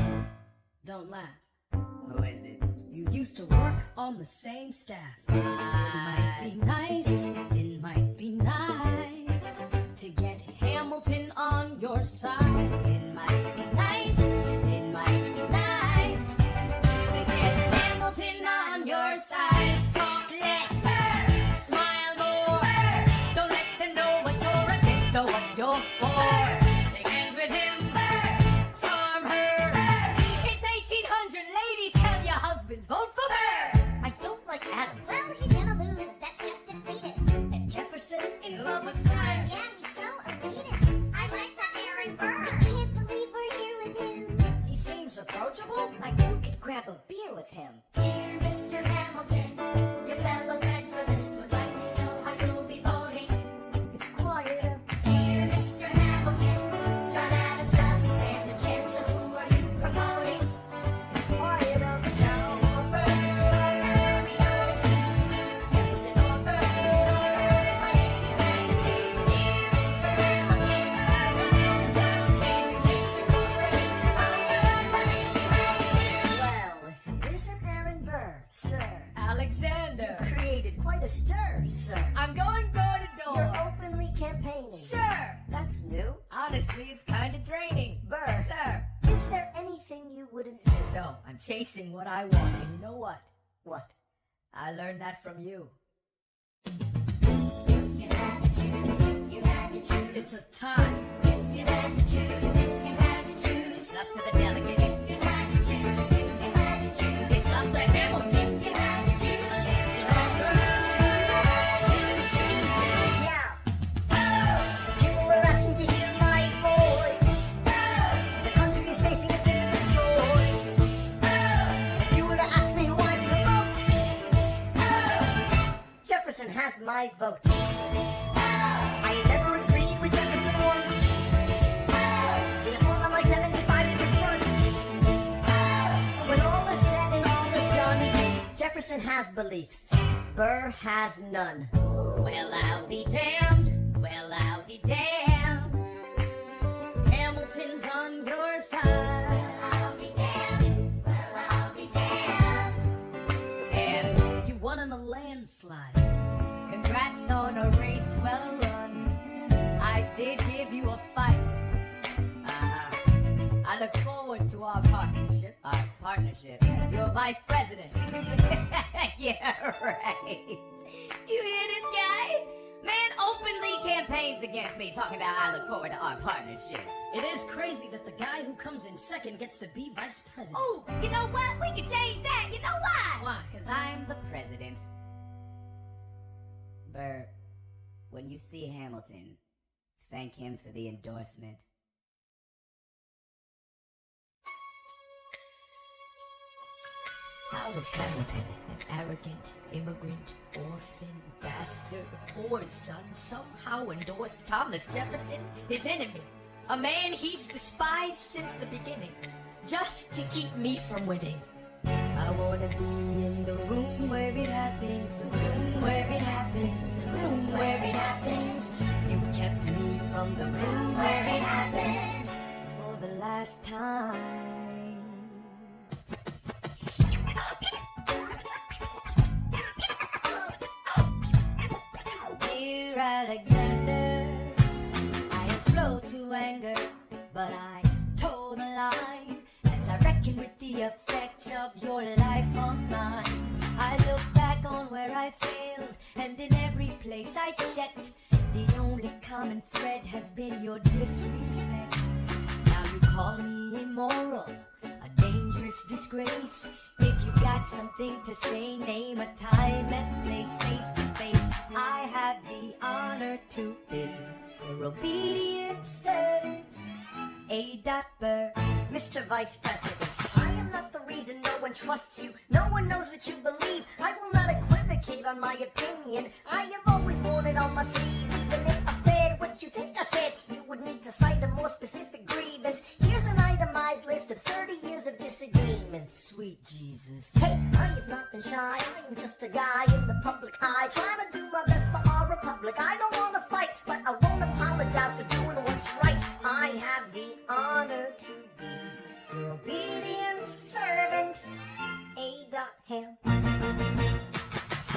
Don't laugh. Who is it? You used to work on the same staff. It might be nice, it might be nice to get Hamilton on your side. It might be nice, it might be nice to get Hamilton on your side. Talk less, smile more. Don't let them know what you're against or what you're for. Shake hands with him, charm her. It's 1800, ladies, tell your husbands, vote for her. I don't like Adams. Well, he's gonna lose, that's just defeatist. And Jefferson In love with France. Yeah, he's so elitist. I like that Aaron Burr. I can't believe we're here with him. he seems approachable. Like you could grab a beer with him. Dear Mr. Hamilton, your fellow Federalists would like to know how you'll be voting. It's quiet uptown. Dear Mr. Hamilton, John Adams doesn't stand a chance, so who are you promoting? It's quiet uptown. Jefferson or Burr? What if you had to choose? Dear Mr. Hamilton, John Adams doesn't stand a chance, so who are you promoting? What if you had to choose? Well, if it isn't Aaron Burr, sir, Alexander. created quite a stir, sir. I'm going door to You're door. openly campaigning. Sure. That's new. Honestly, it's kind of draining. Burr, Sir. is there anything you wouldn't do? No, I'm chasing what I want. And you know what? What? I learned that from you. If you had to choose, if you had to choose, It's a tie. if you had to choose, if you had to choose, It's up to the delegates. if you had to choose, if you had to choose, It's up to Hamilton. if you had to choose, Yeah. People are asking to hear my voice. The country is facing a difficult choice. If you were to ask me who I'd promote, Jefferson has my vote. I had never agreed with Jefferson once. We have fought on like 75 different fronts. When all is said and all is done, Jefferson has beliefs. Burr has none. Well, I'll be damned. Well, I'll be damned. Hamilton's on your side. I'll be damned, well, I'll be damned. And you won in a landslide. Congrats on a race well run. I did give you a fight. I look forward to our partnership. Our partnership as your vice president. Yeah, right. You hear this guy? Man openly campaigns against me, talking about I look forward to our partnership. It is crazy that the guy who comes in second gets to be vice president. Oh, you know what? We can change that. You know why? Why? Because I'm the president. Burr, when you see Hamilton, thank him for the endorsement. How was Hamilton, an arrogant immigrant, orphan, bastard, poor son, somehow endorsed Thomas Jefferson, his enemy, a man he's despised since the beginning, just to keep me from winning? I wanna be in the room where it happens, the room where it happens, the room where it happens. You've kept me from the room where it happens for the last time. Dear Alexander, I am slow to anger, but I toe the line as I reckon with the effects of your life on mine. I look back on where I failed, and in every place I checked, the only common thread has been your disrespect. Now you call me immoral, a dangerous disgrace. If you got something to say, name a time and place, face to face. I have the honor to be your obedient servant, A. Burr. Mr. Vice President, I am not the reason no one trusts you. No one knows what you believe. I will not equivocate on my opinion. I have always worn it on my sleeve. Even if I said what you think I said, you would need to cite a more specific grievance. Here's an itemized list of 30 years of disagreements. Sweet Jesus. Hey, I have not been shy. I am just a guy in the public eye, trying to do my best for our republic. I don't want to fight, but I won't apologize for doing what's right. I have the honor to be your obedient servant, A. Ham.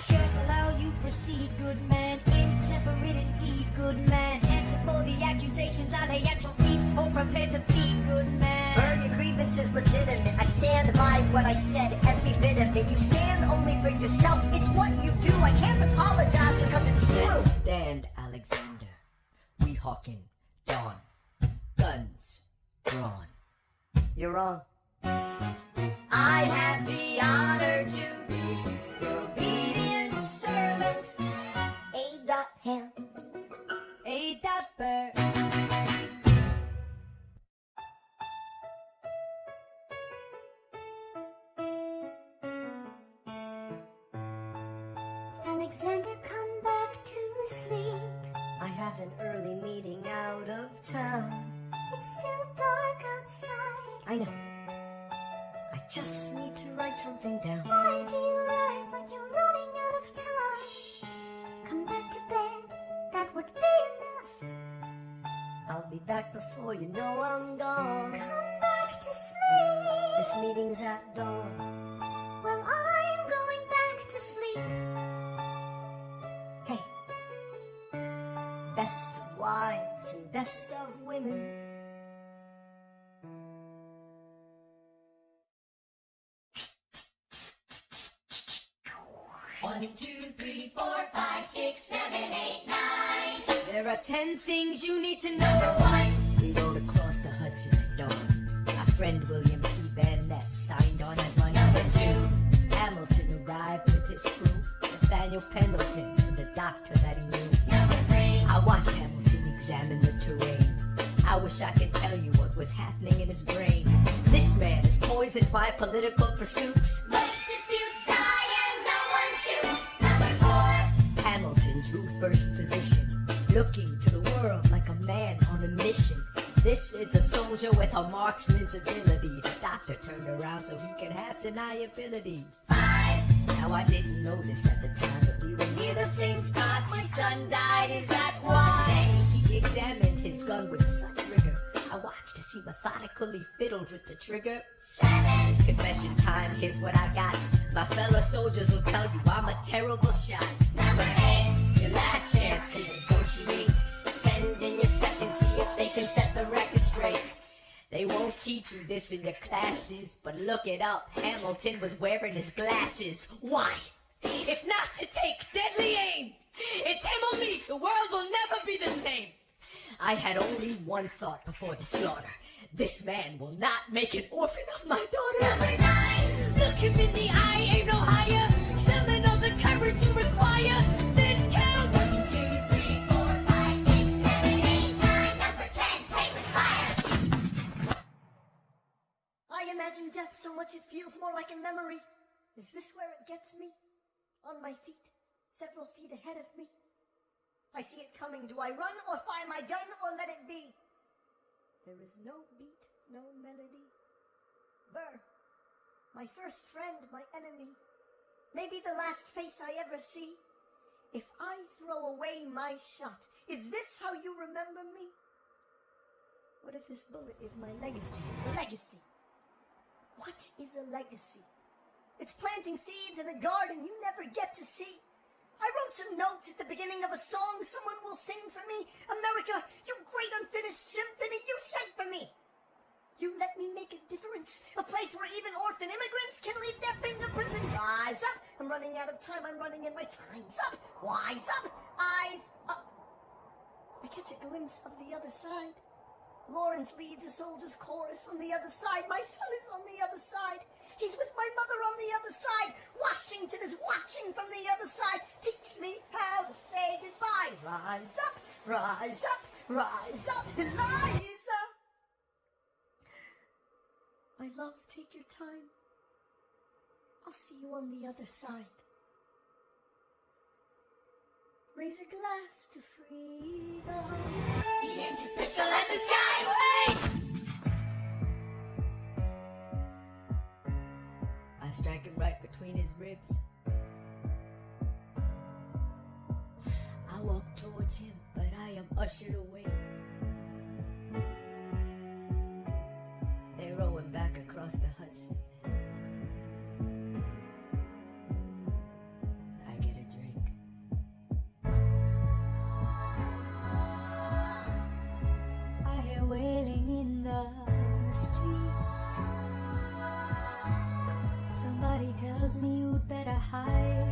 Careful how you proceed, good man. Intemperate indeed, good man. Answer for the accusations I lay at your feet, or prepare to plead, good man. Burr, your grievance is legitimate. I stand by what I said, every bit of it. You stand only for yourself. It's what you do. I can't apologize because it's true. Let's stand, Alexander. We hawking dawn. Guns drawn. You're wrong. I have the honor to be your obedient servant, A. Ham. A. Burr. Alexander, come back to sleep. I have an early meeting out of town. It's still dark outside. I know. I just need to write something down. Why do you write like you're running out of time? Come back to bed, that would be enough. I'll be back before you know I'm gone. Come back to sleep. This meeting's at dawn. Well, I'm going back to sleep. Hey, best of wives and best of women. 1, 2, 3, 4, 5, 6, 7, 8, 9. There are 10 things you need to know. Number 1, We rode across the Hudson at dawn. My friend William P. Van Ness signed on as my Number 2, Hamilton arrived with his crew, Nathaniel Pendleton, and the doctor that he knew. Number 3, I watched Hamilton examine the terrain. I wish I could tell you what was happening in his brain. This man is poisoned by political pursuits. most disputes die and no one shoots. Number 4, Hamilton drew first position, looking to the world like a man on a mission. This is a soldier with a marksman's ability. The doctor turned around so he could have deniability. 5, Now I didn't know this at the time, but we were near the same spot. My son died, is that why? He examined his gun with such rigor. I watched as he methodically fiddled with the trigger. 7, Confession time, here's what I got. My fellow soldiers will tell you I'm a terrible shot. Number 8, Your last chance to negotiate. Send in your second, see if they can set the record straight. They won't teach you this in your classes, but look it up. Hamilton was wearing his glasses. Why? If not to take deadly aim. It's him or me. The world will never be the same. I had only one thought before the slaughter. This man will not make an orphan of my daughter. Number 9, Look him in the eye, ain't no higher. Summon all the courage you require. Then count. 1, 2, 3, 4, 5, 6, 7, 8, 9. Number 10, places fire. I imagine death so much it feels more like a memory. Is this where it gets me? On my feet, several feet ahead of me. I see it coming. Do I run or fire my gun or let it be? There is no beat, no melody. Burr, my first friend, my enemy. Maybe the last face I ever see. If I throw away my shot, is this how you remember me? What if this bullet is my legacy? A legacy. What is a legacy? It's planting seeds in a garden you never get to see. I wrote some notes at the beginning of a song someone will sing for me. America, you great unfinished symphony, you sang for me. You let me make a difference, a place where even orphan immigrants can leave their fingerprints and rise up. I'm running out of time, I'm running and my time's up. Wise up, eyes up. I catch a glimpse of the other side. Lawrence leads a soldier's chorus on the other side. My son is on the other side. He's with my mother on the other side. Washington is watching from the other side. Teach me how to say goodbye. Rise up, rise up, rise up, Eliza. My love, take your time. I'll see you on the other side. Raise a glass to freedom. He aims his pistol at the sky. Wait! I strike him right between his ribs. I walk towards him, but I am ushered away. They row him back across the Hudson. I get a drink. I hear wailing in the street. Somebody tells me you'd better hide.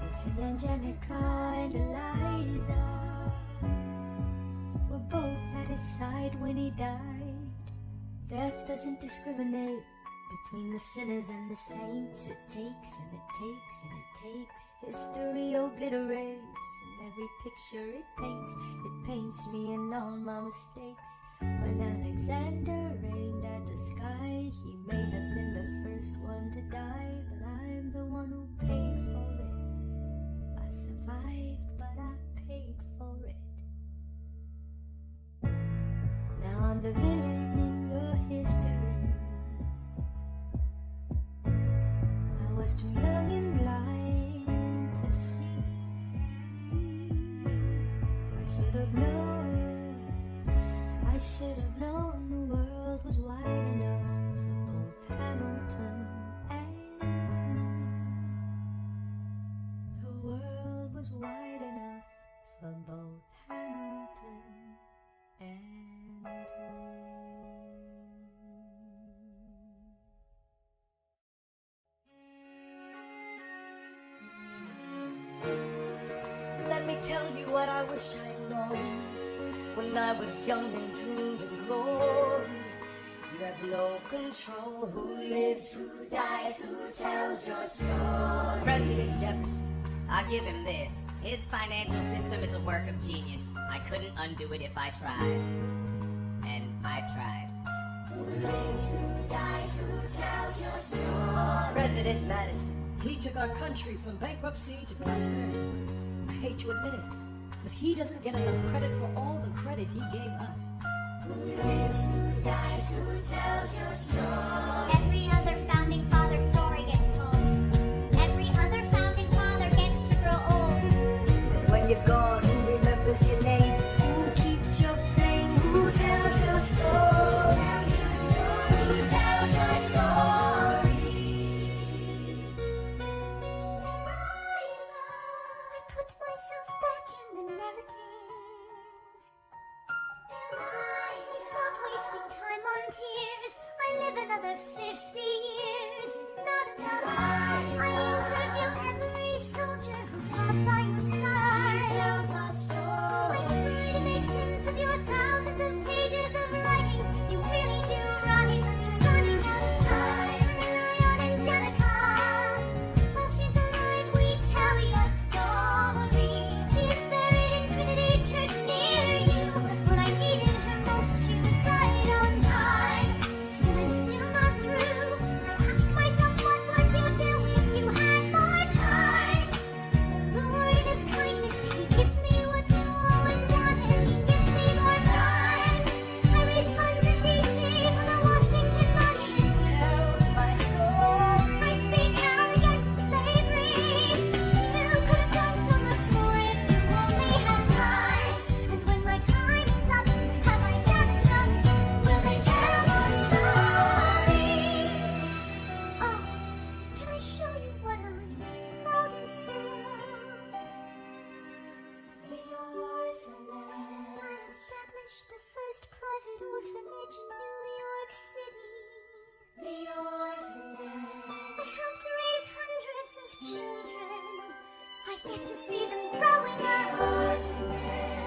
They say Angelica and Eliza were both at his side when he died. Death doesn't discriminate between the sinners and the saints. It takes and it takes and it takes. History obliterates and every picture it paints me in all my mistakes. When Alexander aimed at the sky, he may have been the first one to die, but I'm the one who paid for it. I survived, but I paid for it. Now I'm the villain in your history. I was too young and blind to see. I should have known. I should have known the world was wide enough for both Hamilton and me. The world was wide enough for both Hamilton and me. wish I'd known when I was young and dreamed of glory. You have no control. Who lives, who dies, who tells your story? President Jefferson, I'll give him this. His financial system is a work of genius. I couldn't undo it if I tried. And I tried. Who lives, who dies, who tells your story? President Madison. He took our country from bankruptcy to prosperity. I hate to admit it, but he doesn't get enough credit for all the credit he gave us. Who lives, who dies, who tells your story? Every other founding father story gets told. Every other founding father gets to grow old. And when you're gone, who remembers your name? Who keeps your flame? Who tells your story? Who tells your story? I put myself back in the narrative. Stop wasting time on tears. I live another 50 years. It's not enough. I interview every soldier who fought by your side. I try to make sense of your thousands of pages of writings. You really do write, but you're running out of time. Rely on Angelica. While she's alive, we tell your story. She is buried in Trinity Church near you. When I needed her most, she was right on time. But I'm still not through. I ask myself, what would you do if you had more time? The Lord in His kindness, He gives me what you always wanted. He gives me more time. I raise funds in D.C. for the Washington Monument. Tells my story. I speak out against slavery. You could have done so much more if you only had time. And when my time is up, have I done enough? Will they tell your story? Oh, can I show you what I'm proudest of? The orphanage. I established the first private orphanage in New York City. The orphanage. I helped raise hundreds of children. I get to see them growing up. The orphanage.